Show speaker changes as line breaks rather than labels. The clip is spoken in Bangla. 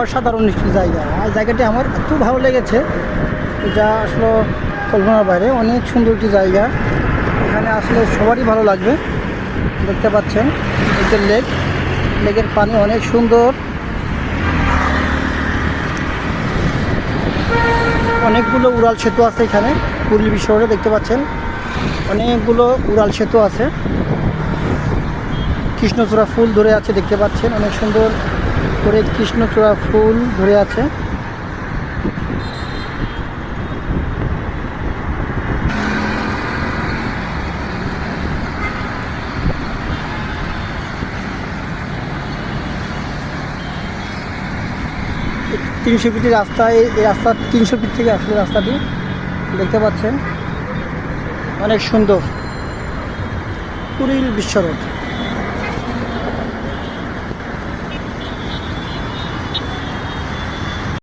অসাধারণ একটি জায়গা। আর জায়গাটি আমার এত ভালো লেগেছে যা আসলে কল্পনার বাইরে। অনেক সুন্দর একটি জায়গা, এখানে আসলে সবারই ভালো লাগবে। দেখতে পাচ্ছেন এই যে লেকের পানি অনেক সুন্দর, অনেকগুলো উড়াল সেতু আছে এখানে পুরী বিশ্ব রোডে। দেখতে পাচ্ছেন অনেকগুলো উড়াল সেতু আছে, কৃষ্ণচূড়া ফুল ধরে আছে। দেখতে পাচ্ছেন অনেক সুন্দর করে কৃষ্ণচূড়া ফুল ধরে আছে। তিনশো ফিটের রাস্তা, এই রাস্তা 300 ফিট থেকে আসলে রাস্তাটি দেখতে পাচ্ছেন অনেক সুন্দর পুরী বিশ্ব রোড।